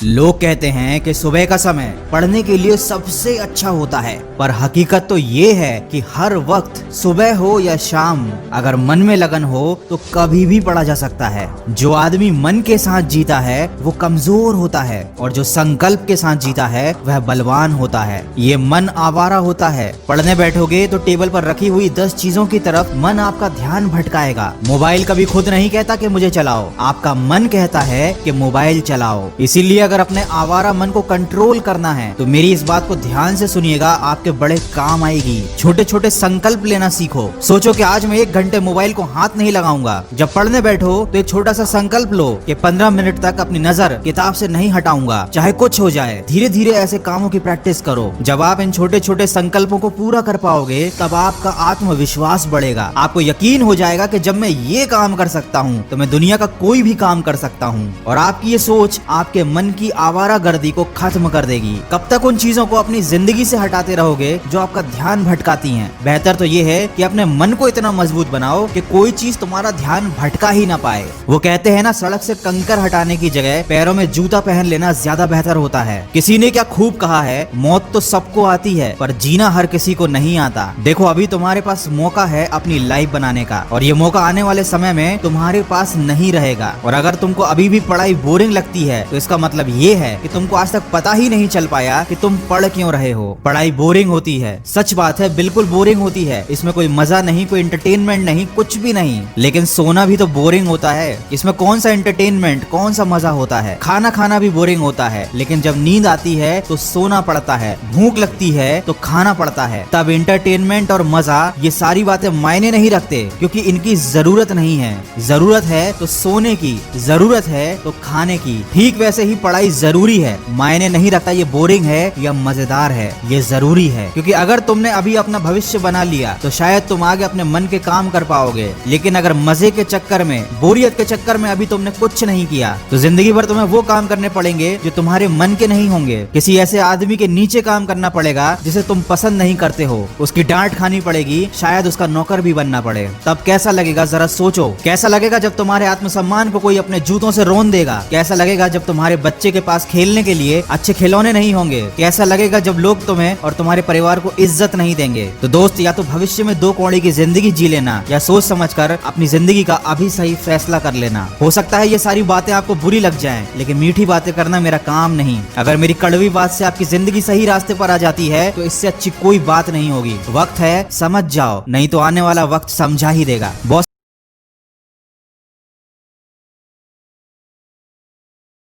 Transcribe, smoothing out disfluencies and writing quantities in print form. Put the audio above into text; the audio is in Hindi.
लोग कहते हैं कि सुबह का समय पढ़ने के लिए सबसे अच्छा होता है, पर हकीकत तो ये है कि हर वक्त सुबह हो या शाम अगर मन में लगन हो तो कभी भी पढ़ा जा सकता है। जो आदमी मन के साथ जीता है वो कमजोर होता है और जो संकल्प के साथ जीता है वह बलवान होता है। ये मन आवारा होता है। पढ़ने बैठोगे तो टेबल पर रखी हुई 10 चीजों की तरफ मन आपका ध्यान भटकाएगा। मोबाइल कभी खुद नहीं कहता कि मुझे चलाओ, आपका मन कहता है कि मोबाइल चलाओ। इसीलिए अगर अपने आवारा मन को कंट्रोल करना है तो मेरी इस बात को ध्यान से सुनिएगा, आपके बड़े काम आएगी। छोटे छोटे संकल्प लेना सीखो। सोचो कि आज मैं 1 घंटे मोबाइल को हाथ नहीं लगाऊंगा। जब पढ़ने बैठो तो एक छोटा सा संकल्प लो कि 15 मिनट तक अपनी नजर किताब से नहीं हटाऊंगा, चाहे कुछ हो जाए। धीरे धीरे ऐसे कामों की प्रैक्टिस करो। जब आप इन छोटे छोटे संकल्पों को पूरा कर पाओगे तब आपका आत्मविश्वास बढ़ेगा। आपको यकीन हो जाएगा कि जब मैं ये काम कर सकता हूँ तो मैं दुनिया का कोई भी काम कर सकता हूँ। और आपकी ये सोच आपके मन की आवारागर्दी को खत्म कर देगी। कब तक उन चीजों को अपनी जिंदगी से हटाते रहोगे जो आपका ध्यान भटकाती हैं? बेहतर तो ये है कि अपने मन को इतना मजबूत बनाओ कि कोई चीज तुम्हारा ध्यान भटका ही ना पाए। वो कहते हैं ना, सड़क से कंकर हटाने की जगह पैरों में जूता पहन लेना ज्यादा बेहतर होता है। किसी ने क्या खूब कहा है, मौत तो सबको आती है पर जीना हर किसी को नहीं आता। देखो, अभी तुम्हारे पास मौका है अपनी लाइफ बनाने का, और ये मौका आने वाले समय में तुम्हारे पास नहीं रहेगा। और अगर तुमको अभी भी पढ़ाई बोरिंग लगती है तो इसका मतलब ये है कि तुमको आज तक पता ही नहीं चल पाया कि तुम पढ़ क्यों रहे हो। पढ़ाई बोरिंग होती है, सच बात है, बिल्कुल बोरिंग होती है। इसमें कोई मजा नहीं, कोई एंटरटेनमेंट नहीं, कुछ भी नहीं। लेकिन सोना भी तो बोरिंग होता है। इसमें कौन सा एंटरटेनमेंट, कौन सा मजा होता है? खाना खाना भी बोरिंग होता है, लेकिन जब नींद आती है तो सोना पड़ता है। भूख लगती है तो खाना पड़ता है। तब एंटरटेनमेंट और मजा, ये सारी बातें मायने नहीं रखते, क्योंकि इनकी जरूरत नहीं है। जरूरत है तो सोने की, जरूरत है तो खाने की। ठीक वैसे ही पढ़ाई जरूरी है। मायने नहीं रखता ये बोरिंग है या मजेदार है, ये जरूरी है। क्योंकि अगर तुमने अभी अपना भविष्य बना लिया तो शायद तुम आगे अपने मन के काम कर पाओगे। लेकिन अगर मजे के चक्कर में, बोरियत के चक्कर में अभी तुमने कुछ नहीं किया तो जिंदगी भर तुम्हें वो काम करने पड़ेंगे जो तुम्हारे मन के नहीं होंगे। किसी ऐसे आदमी के नीचे काम करना पड़ेगा जिसे तुम पसंद नहीं करते हो। उसकी डांट खानी पड़ेगी, शायद उसका नौकर भी बनना पड़े। तब कैसा लगेगा जरा सोचो। कैसा लगेगा जब तुम्हारे आत्मसम्मान को कोई अपने जूतों से रौंद देगा? कैसा लगेगा जब तुम्हारे बच्चे के पास खेलने के लिए अच्छे खिलौने नहीं होंगे? कैसा लगेगा जब लोग तुम्हें और तुम्हारे परिवार को इज्जत नहीं देंगे? तो दोस्त, या तो भविष्य में 2 कौड़ी की जिंदगी जी लेना या सोच समझकर अपनी जिंदगी का अभी सही फैसला कर लेना। हो सकता है ये सारी बातें आपको बुरी लग जाएं, लेकिन मीठी बातें करना मेरा काम नहीं। अगर मेरी कड़वी बात से आपकी जिंदगी सही रास्ते पर आ जाती है तो इससे अच्छी कोई बात नहीं होगी। वक्त है, समझ जाओ, नहीं तो आने वाला वक्त समझा ही देगा। बॉस